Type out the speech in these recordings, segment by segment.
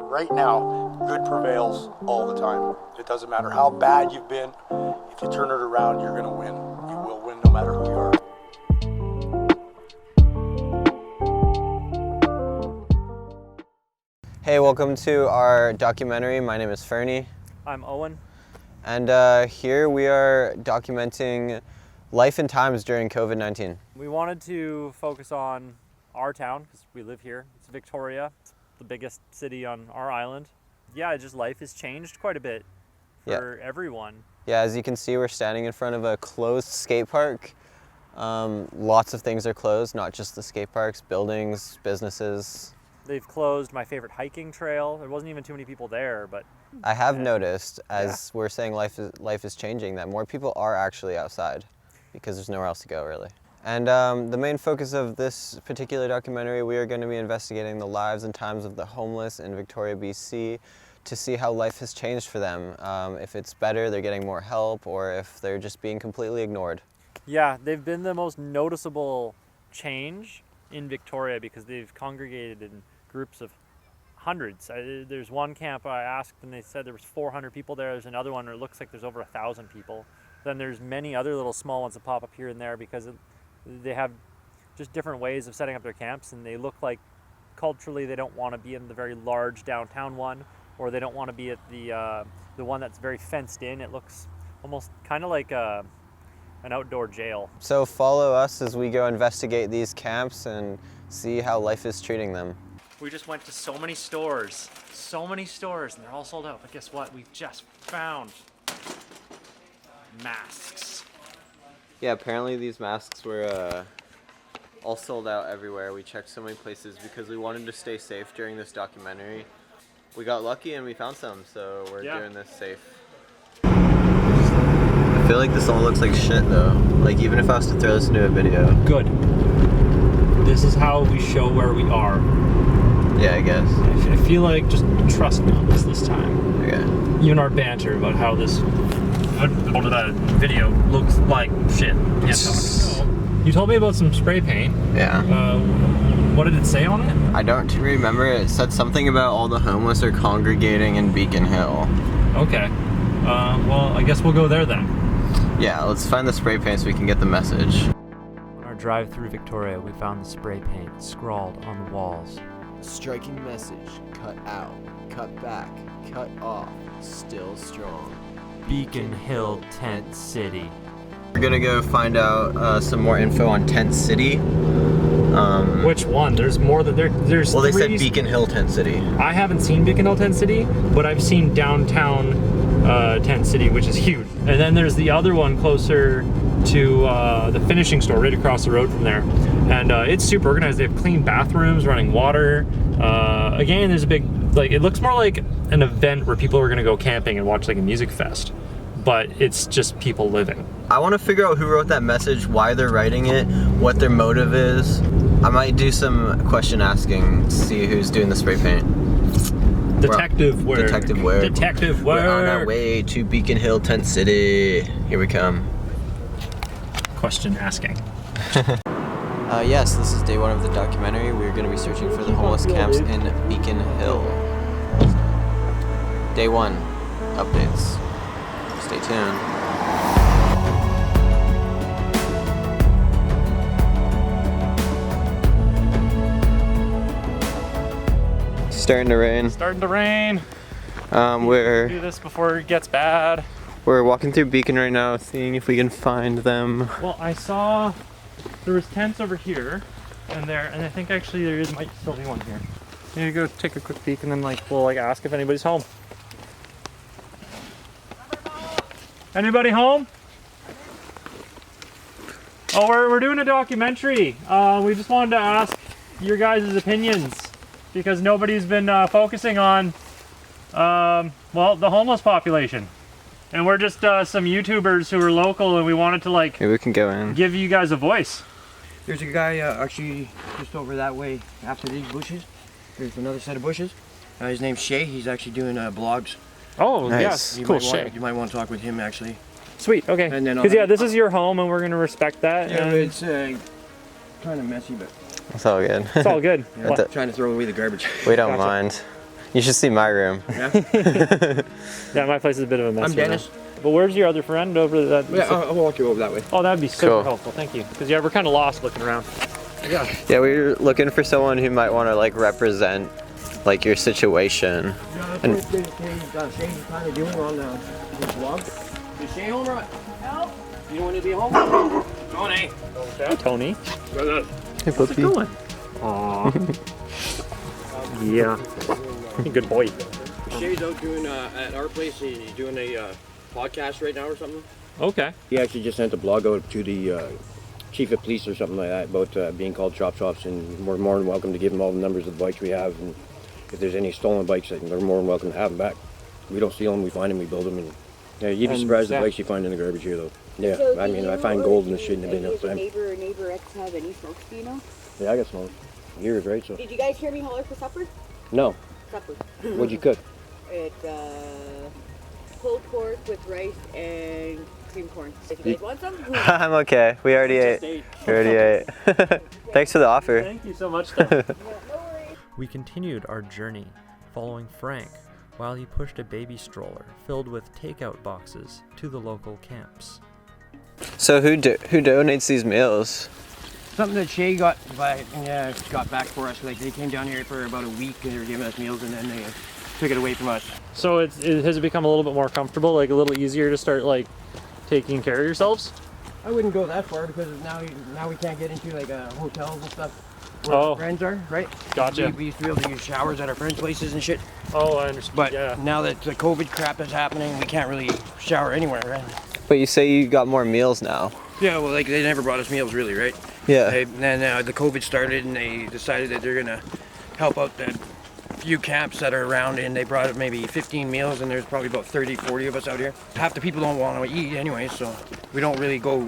right now, good prevails all the time. It doesn't matter how bad you've been. If you turn it around, you're going to win. You will win no matter who you are. Hey, welcome to our documentary. My name is Fernie. I'm Owen. And here we are documenting life and times during COVID-19. We wanted to focus on our town because we live here. It's Victoria. It's the biggest city on our island. Yeah, just life has changed quite a bit for everyone. Yeah, as you can see, we're standing in front of a closed skate park. Lots of things are closed, not just the skate parks, buildings, businesses. They've closed my favorite hiking trail. There wasn't even too many people there, but I have noticed, as we're saying life is changing, that more people are actually outside because there's nowhere else to go, really. And the main focus of this particular documentary, we are going to be investigating the lives and times of the homeless in Victoria, BC, to see how life has changed for them. If it's better, they're getting more help, or if they're just being completely ignored. Yeah, they've been the most noticeable change in Victoria because they've congregated in groups of hundreds. There's one camp I asked and they said there was 400 people there. There's another one where it looks like there's over 1,000 people. Then there's many other little small ones that pop up here and there because they have just different ways of setting up their camps, and they look like culturally they don't want to be in the very large downtown one, or they don't want to be at the one that's very fenced in. It looks almost kind of like an outdoor jail. So follow us as we go investigate these camps and see how life is treating them. We just went to so many stores, and they're all sold out. But guess what? We just found masks. Yeah, apparently these masks were all sold out everywhere. We checked so many places because we wanted to stay safe during this documentary. We got lucky and we found some, so we're doing this safe. I feel like this all looks like shit though. Like, even if I was to throw this into a video. Good. This is how we show where we are. Yeah, I guess. I feel like just trust me on this time. Okay. Even our banter about how this video looks like shit. Yes. You told me about some spray paint. Yeah. What did it say on it? I don't remember. It said something about all the homeless are congregating in Beacon Hill. Okay. Well, I guess we'll go there then. Yeah, let's find the spray paint so we can get the message. On our drive through Victoria, we found the spray paint scrawled on the walls. Striking message, cut out, cut back, cut off, still strong. Beacon Hill Tent City. We're gonna go find out some more info on Tent City. Which one? There's more than there's. Well, they said Beacon Hill Tent City. I haven't seen Beacon Hill Tent City, but I've seen downtown Tent City, which is huge. And then there's the other one closer to the finishing store right across the road from there. And it's super organized. They have clean bathrooms, running water. Again, there's a big, like, it looks more like an event where people are gonna go camping and watch like a music fest, but it's just people living. I want to figure out who wrote that message, why they're writing it, what their motive is. I might do some question asking to see who's doing the spray paint. Detective work. Detective work. Detective work. We're on our way to Beacon Hill Tent City. Here we come. Question asking. Yes, this is day one of the documentary. We're going to be searching for the homeless camps in Beacon Hill. Day one, updates. Stay tuned. Starting to rain. Starting to rain. We're do this before it gets bad. We're walking through Beacon right now, seeing if we can find them. Well, I saw there was tents over here and there, and I think actually might still be one here. Maybe go take a quick peek and then we'll ask if anybody's home. Anybody home? Oh, we're doing a documentary. We just wanted to ask your guys' opinions because nobody's been focusing on, well, the homeless population. And we're just some YouTubers who are local, and we wanted to maybe we can go in. Give you guys a voice. There's a guy actually just over that way after these bushes. There's another set of bushes. His name's Shay. He's actually doing blogs. Oh, nice. Yeah, cool, Shay. You might want to talk with him actually. Sweet, okay. Because yeah, this is your home, and we're going to respect that. Yeah, it's kind of messy, but it's all good. It's all good. Yeah, trying to throw away the garbage. We don't mind. You should see my room. Yeah. Yeah, my place is a bit of a mess. I'm right now. Dennis. But where's your other friend over that? Yeah, I'll walk you over that way. Oh, that'd be super Cool. helpful. Thank you. Because yeah, we're kind of lost looking around. Yeah. Yeah, we were looking for someone who might want to like represent like your situation. That's And- what Shane's kind of doing on this vlog. Is Shane home or what? No. You don't want to be home? Go on, eh? Hey, Tony. Hey, How's it going? Aw. Yeah. Good boy. Shay's out doing at our place. He's doing a podcast right now or something. Okay. He actually just sent a blog out to the chief of police or something like that about being called chop shops, and we're more than welcome to give him all the numbers of the bikes we have, and if there's any stolen bikes, they're more than welcome to have them back. We don't steal them, we find them, we build them, and yeah, you'd be And surprised yeah. the bikes you find in the garbage here though. Yeah, So I do mean, you I find or gold do in the shit in the any bin of outside. your neighbor X have any smokes, do you know? Yeah, I got smoked. Years, right? So Did you guys hear me holler for supper? no. Supper. What'd you cook? It's pulled pork with rice and cream corn. If you guys want some, I'm okay. We already ate. We already ate. Thanks for the offer. Thank you so much, though. no worries. We continued our journey, following Frank while he pushed a baby stroller filled with takeout boxes to the local camps. So who donates these meals? Something that Shay got back for us. Like they came down here for about a week and they were giving us meals, and then they took it away from us. So has it become a little bit more comfortable, like a little easier to start like taking care of yourselves? I wouldn't go that far because now we can't get into like hotels and stuff where Oh. our friends are, right? Gotcha. We used to be able to use showers at our friends' places and shit. Oh, I understand. But yeah. now that the COVID crap is happening, we can't really shower anywhere, right? But you say you got more meals now. Yeah, well, like they never brought us meals really, right? Yeah. Then the COVID started and they decided that they're gonna help out the few camps that are around, and they brought maybe 15 meals, and there's probably about 30, 40 of us out here. Half the people don't want to eat anyway, so we don't really go,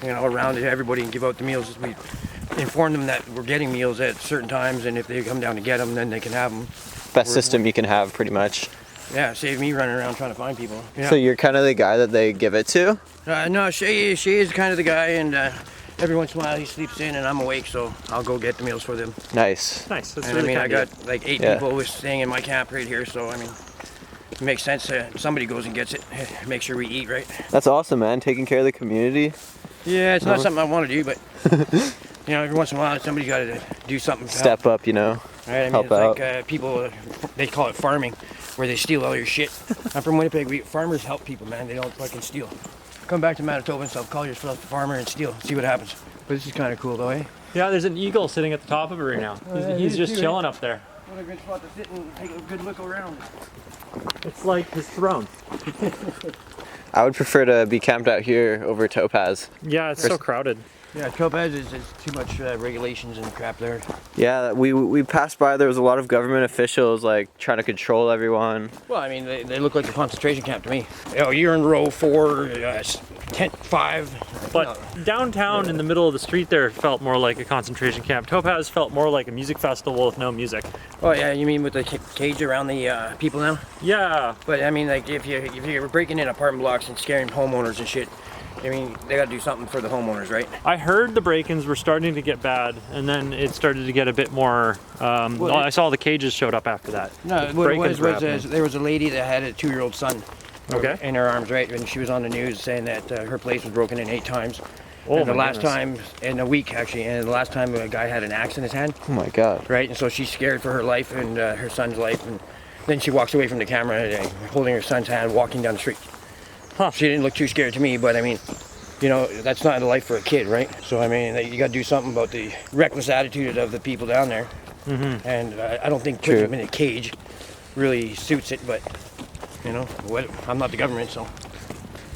around to everybody and give out the meals. We inform them that we're getting meals at certain times, and if they come down to get them, then they can have them. Best system you can have, pretty much. Yeah, save me running around trying to find people. Yeah. So you're kind of the guy that they give it to? No, Shay is kind of the guy, and every once in a while he sleeps in and I'm awake, so I'll go get the meals for them. Nice. Nice. That's And really I kind of got like 8 Yeah. people who staying in my camp right here, so I mean, it makes sense. Somebody goes and gets it. Make sure we eat, right? That's awesome, man. Taking care of the community. Yeah, it's not something I want to do, but every once in a while somebody's got to do something. To Step up, you know. help, right? I mean, help it's out. like people, they call it farming, where they steal all your shit. I'm from Winnipeg. Farmers help people, man. They don't fucking steal. Come back to Manitoba and stuff. Call yourself a farmer and steal. See what happens. But this is kind of cool, though, eh? Yeah, there's an eagle sitting at the top of it right now. He's just chilling up there. What a good spot to sit and take a good look around. It's like his throne. I would prefer to be camped out here over Topaz. Yeah, it's so crowded. Yeah, Topaz is too much regulations and crap there. Yeah, we passed by. There was a lot of government officials like trying to control everyone. Well, I mean, they look like a concentration camp to me. Oh, you're in row 4, tent 5. But downtown in the middle of the street there felt more like a concentration camp. Topaz felt more like a music festival with no music. Oh yeah, you mean with the cage around the people now? Yeah. But I mean, like if you're breaking in apartment blocks and scaring homeowners and shit, I mean, they got to do something for the homeowners, right? I heard the break-ins were starting to get bad, and then it started to get a bit more. I saw the cages showed up after that. No, The what it break-ins was were happening. there was a lady that had a 2-year-old son. Okay. In her arms, right? And she was on the news saying that her place was broken in 8 times. Oh, and the my last goodness. time, in a week actually, and the last time a guy had an axe in his hand, Oh my God. right? And so she's scared for her life and her son's life. And then she walks away from the camera, holding her son's hand, walking down the street. Huh. She didn't look too scared to me, but I mean, that's not a life for a kid, right? So I mean, you got to do something about the reckless attitude of the people down there. Mm-hmm. And I don't think putting them in a cage really suits it, but I'm not the government, so.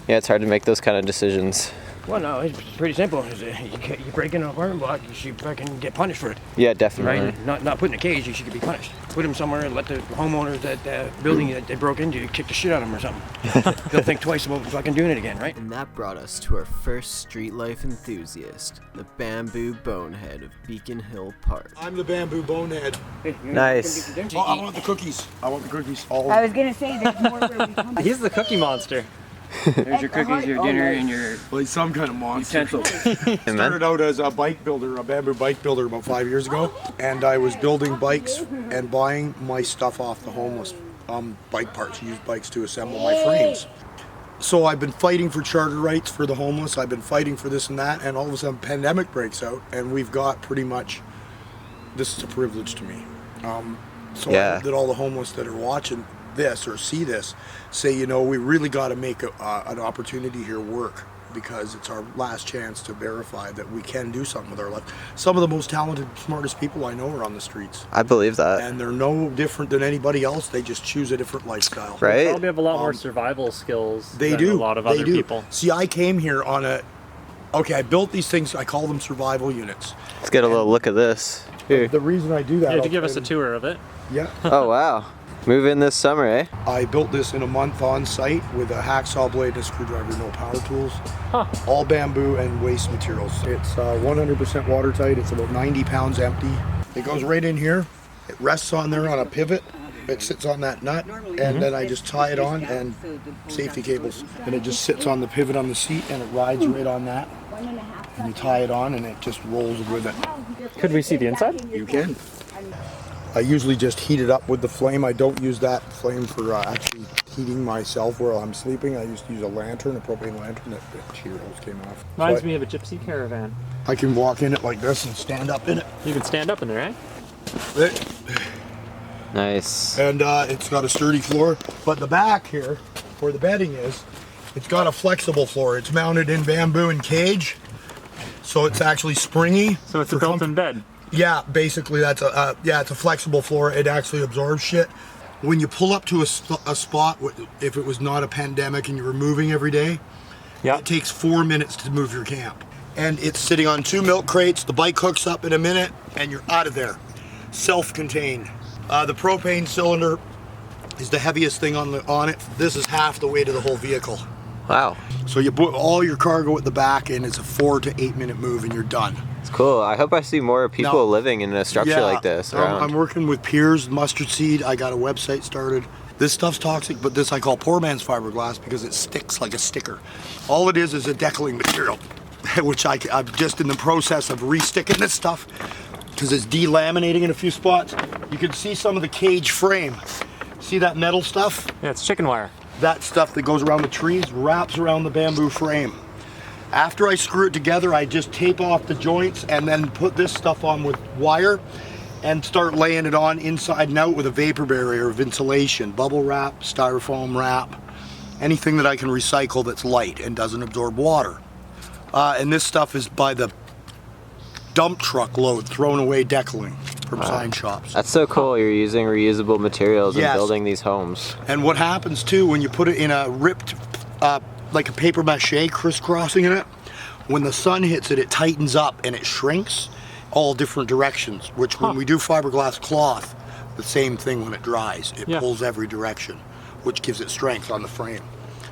Yeah, it's hard to make those kind of decisions. Well, no, it's pretty simple. You break into an apartment block, you should fucking get punished for it, Yeah, definitely. right? Not put in a cage, you should be punished. Put them somewhere and let the homeowners that building that they broke into kick the shit out of them or something. They'll think twice about fucking doing it again, right? And that brought us to our first street life enthusiast, the Bamboo Bonehead of Beacon Hill Park. I'm the bamboo bonehead. Nice. Oh, I want the cookies. I want the cookies. All I was gonna say there's more where we come. He's the cookie monster. There's your cookies, your dinner, and your Like some kind of monster. utensils. Started out as a bike builder, a bamboo bike builder about 5 years ago, and I was building bikes and buying my stuff off the homeless, bike parts, used bikes to assemble my frames. So I've been fighting for charter rights for the homeless, I've been fighting for this and that, and all of a sudden pandemic breaks out, and we've got pretty much, this is a privilege to me. So I hope that all the homeless that are watching this or see this say, you know, we really got to make an opportunity here work, because it's our last chance to verify that we can do something with our life. Some of the most talented, smartest people I know are on the streets. I believe that. And they're no different than anybody else. They just choose a different lifestyle. Right? They probably have a lot more survival skills They than do. a lot of other people. See, I came here on I built these things, I call them survival units. Let's get a little look at this. Here. The reason I do that... You have to give us a tour of it. Yeah. Oh, wow. Move in this summer, eh? I built this in a month on site with a hacksaw blade and a screwdriver, no power tools. Huh. All bamboo and waste materials. It's 100% watertight. It's about 90 pounds empty. It goes right in here. It rests on there on a pivot. It sits on that nut, and then I just tie it on, and safety cables. And it just sits on the pivot on the seat, and it rides right on that. And you tie it on, and it just rolls with it. Could we see the inside? You can. I usually just heat it up with the flame. I don't use that flame for actually heating myself while I'm sleeping. I used to use a lantern, a propane lantern. That cheater hose came off. Reminds So me of a gypsy caravan. I can walk in it like this and stand up in it. You can stand up in there, eh? Nice. And it's got a sturdy floor. But the back here, where the bedding is, it's got a flexible floor. It's mounted in bamboo and cage, so it's actually springy. So it's a built-in bed. Yeah, basically that's it's a flexible floor. It actually absorbs shit. When you pull up to a spot, if it was not a pandemic and you were moving every day, it takes 4 minutes to move your camp. And it's sitting on 2 milk crates. The bike hooks up in a minute, and you're out of there. Self-contained. The propane cylinder is the heaviest thing on it. This is half the weight of the whole vehicle. Wow. So you put all your cargo at the back, and it's a 4 to 8 minute move, and you're done. It's cool. I hope I see more people living in a structure like this around. I'm working with Piers Mustard Seed. I got a website started. This stuff's toxic, but this I call poor man's fiberglass because it sticks like a sticker. All it is a deckling material, which I'm just in the process of re-sticking this stuff because it's delaminating in a few spots. You can see some of the cage frame. See that metal stuff? Yeah, it's chicken wire. That stuff that goes around the trees wraps around the bamboo frame. After I screw it together, I just tape off the joints and then put this stuff on with wire and start laying it on inside and out with a vapor barrier of insulation, bubble wrap, styrofoam wrap, anything that I can recycle that's light and doesn't absorb water. And this stuff is by the dump truck load, thrown away deckling from sign shops. That's so cool. You're using reusable materials and building these homes. And what happens too when you put it in a ripped, like a paper mache crisscrossing in it, when the sun hits it, it tightens up and it shrinks all different directions, which when we do fiberglass cloth, the same thing when it dries. It pulls every direction, which gives it strength on the frame.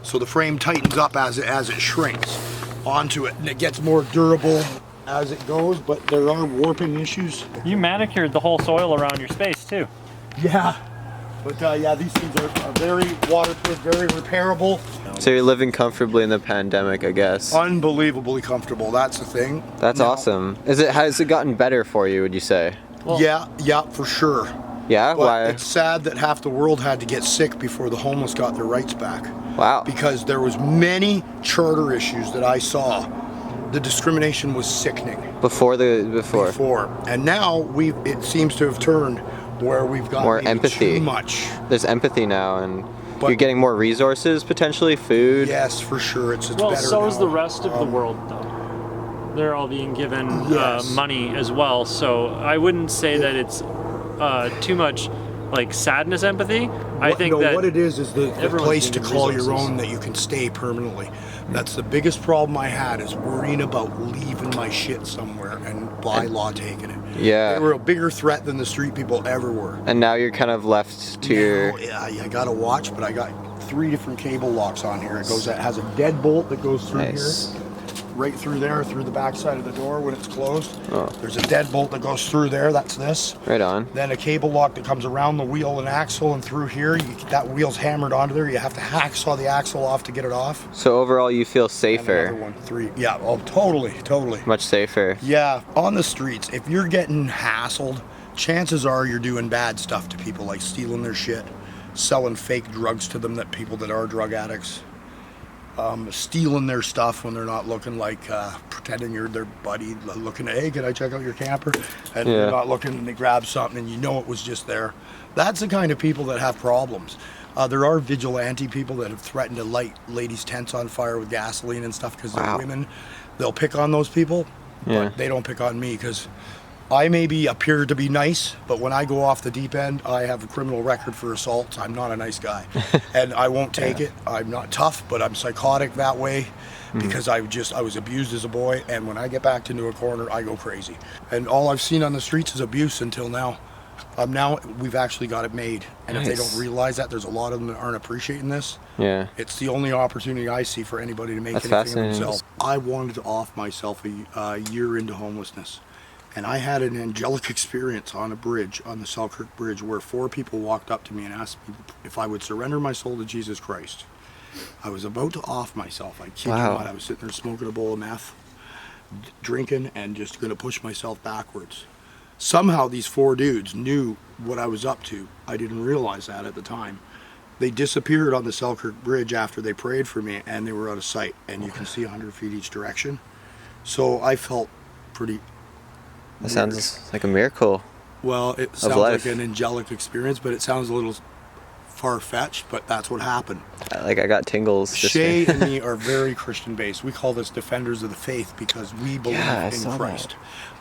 So the frame tightens up as it shrinks onto it, and it gets more durable as it goes, but there are warping issues. You manicured the whole soil around your space too. Yeah. But these things are very waterproof, very repairable. So you're living comfortably in the pandemic, I guess. Unbelievably comfortable, that's the thing. That's awesome. Has it gotten better for you, would you say? Well, yeah, for sure. Yeah? But Why? it's sad that half the world had to get sick before the homeless got their rights back. Wow. Because there was many charter issues that I saw. The discrimination was sickening. Before. And now it seems to have turned where we've got more empathy. too much. There's empathy now, and you're getting more resources, potentially, food. Yes, for sure. It's well, better so now. is the rest of the world, though. They're all being given money as well, so I wouldn't say that it's too much like sadness empathy. I think that what it is the place to getting call resources. your own that you can stay permanently. That's the biggest problem I had, is worrying about leaving my shit somewhere and bylaw taking it. Yeah. They were a bigger threat than the street people ever were. And now you're kind of left to your... Yeah, I got a watch, but I got 3 different cable locks on here. It has a deadbolt that goes through Nice. here. right through there, through the back side of the door when it's closed. Oh. There's a deadbolt that goes through there, that's this. Right on. Then a cable lock that comes around the wheel and axle and through here. That wheel's hammered onto there. You have to hacksaw the axle off to get it off. So overall, you feel And safer, another one, 3. Yeah, oh, totally. much safer. Yeah, on the streets, if you're getting hassled, chances are you're doing bad stuff to people, like stealing their shit, selling fake drugs to them, that people that are drug addicts, stealing their stuff when they're not looking, like pretending you're their buddy, looking at, hey, can I check out your camper? And Yeah. they're not looking, and they grab something and you know it was just there. That's the kind of people that have problems. There are vigilante people that have threatened to light ladies' tents on fire with gasoline and stuff because Wow. they're women. They'll pick on those people, Yeah. but they don't pick on me because I maybe appear to be nice, but when I go off the deep end, I have a criminal record for assault. I'm not a nice guy, and I won't take it. I'm not tough, but I'm psychotic that way because I was abused as a boy, and when I get backed into a corner, I go crazy. And all I've seen on the streets is abuse until now. Now we've actually got it made, and if they Nice. don't realize that, there's a lot of them that aren't appreciating this. Yeah. It's the only opportunity I see for anybody to make That's anything of fascinating. themselves. I wanted to off myself a year into homelessness. And I had an angelic experience on a bridge, on the Selkirk Bridge, where 4 people walked up to me and asked me if I would surrender my soul to Jesus Christ. I was about to off myself. I kid you Wow. not. I was sitting there smoking a bowl of meth, drinking, and just going to push myself backwards. Somehow these 4 dudes knew what I was up to. I didn't realize that at the time. They disappeared on the Selkirk Bridge after they prayed for me, and they were out of sight. And you can see 100 feet each direction. So I felt pretty... That sounds like a miracle. Well, it sounds life. like an angelic experience, but it sounds a little far-fetched, but that's what happened. Like I got tingles. Just Shay and me are very Christian-based. We call this defenders of the faith because we believe Yeah, I in saw Christ.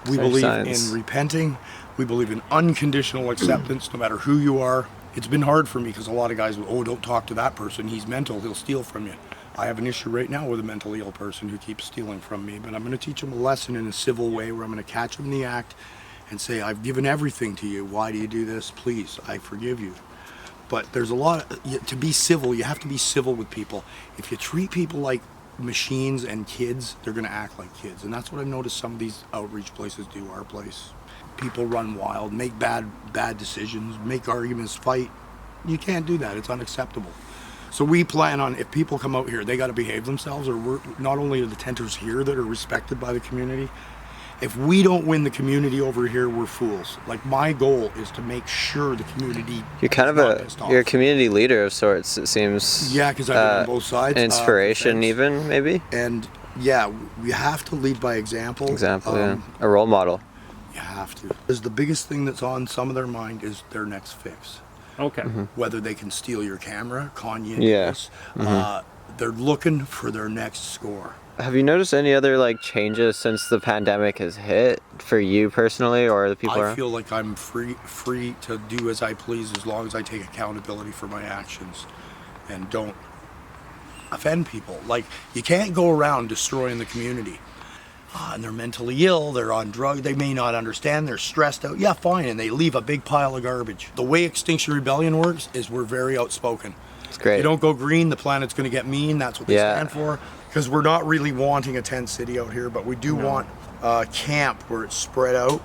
that. We Very believe science. in repenting. We believe in unconditional acceptance no matter who you are. It's been hard for me because a lot of guys will, don't talk to that person. He's mental. He'll steal from you. I have an issue right now with a mentally ill person who keeps stealing from me, but I'm going to teach him a lesson in a civil way where I'm going to catch him in the act and say, I've given everything to you. Why do you do this? Please, I forgive you. But there's a lot, to be civil, you have to be civil with people. If you treat people like machines and kids, they're going to act like kids. And that's what I've noticed some of these outreach places do, our place. People run wild, make bad decisions, make arguments, fight. You can't do that. It's unacceptable. So we plan on, if people come out here, they got to behave themselves, or we're not only are the tenters here that are respected by the community, if we don't win the community over here, we're fools. Like, my goal is to make sure the community You're kind of is not pissed off. you're a community leader of sorts. It seems. Yeah, because I've been on both sides. Inspiration, Fence. even maybe. And yeah, we have to lead by example. Yeah. A role model. You have to. Because the biggest thing that's on some of their mind is their next fix. Okay. Whether they can steal your camera, con you into Yeah. this, they're looking for their next score. Have you noticed any other changes since the pandemic has hit for you personally, or the people I around? feel like I'm free to do as I please as long as I take accountability for my actions and don't offend people. Like, you can't go around destroying the community. And they're mentally ill, they're on drugs, they may not understand, they're stressed out. Yeah, fine, and they leave a big pile of garbage. The way Extinction Rebellion works is we're very outspoken. It's great. If you don't go green, the planet's going to get mean. That's what they Yeah. stand for. Because we're not really wanting a tent city out here, but we do want a camp where it's spread out.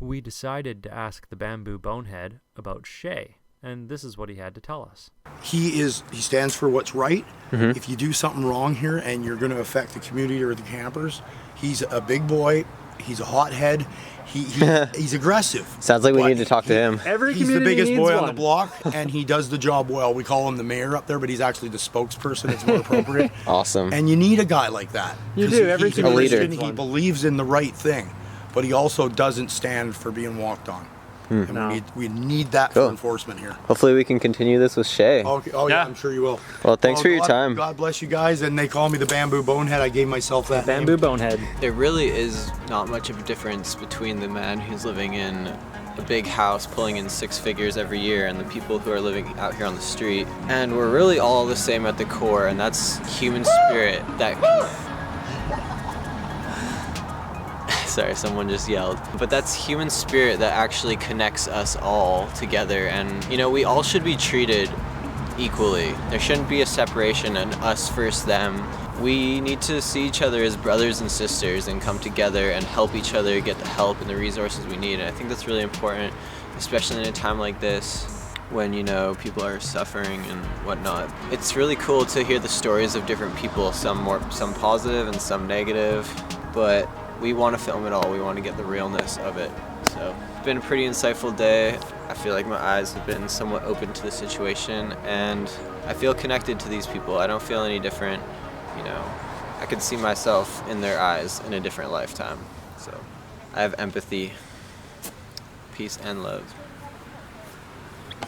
We decided to ask the bamboo bonehead about Shay, and this is what he had to tell us. He stands for what's right. Mm-hmm. If you do something wrong here and you're going to affect the community or the campers, he's a big boy. He's a hothead. He's aggressive. Sounds like we But need to talk to him. Every He's the community biggest needs boy on one. the block, and he does the job well. We call him the mayor up there, but he's actually the spokesperson. It's more appropriate. Awesome. And you need a guy like that. You 'Cause do. Every he's a community Christian, needs he one. believes in the right thing, but he also doesn't stand for being walked on. And No. we need that Cool. for enforcement here. Hopefully we can continue this with Shay. Okay. Oh yeah, Yeah. I'm sure you will. Well, thanks for your God- time. God bless you guys. And they call me the bamboo bonehead. I gave myself that Bamboo name. bonehead. There really is not much of a difference between the man who's living in a big house pulling in 6 figures every year and the people who are living out here on the street. And we're really all the same at the core, and that's human spirit that... Sorry, someone just yelled. But that's human spirit that actually connects us all together, and we all should be treated equally. There shouldn't be a separation, and us versus them. we need to see each other as brothers and sisters and come together and help each other get the help and the resources we need. And I think that's really important, especially in a time like this when, you know, people are suffering and whatnot. It's really cool to hear the stories of different people, some positive and some negative, but we want to film it all. We want to get the realness of it. So it's been a pretty insightful day. I feel like my eyes have been somewhat open to the situation, and I feel connected to these people. I don't feel any different, you know. I can see myself in their eyes in a different lifetime. So I have empathy, peace, and love.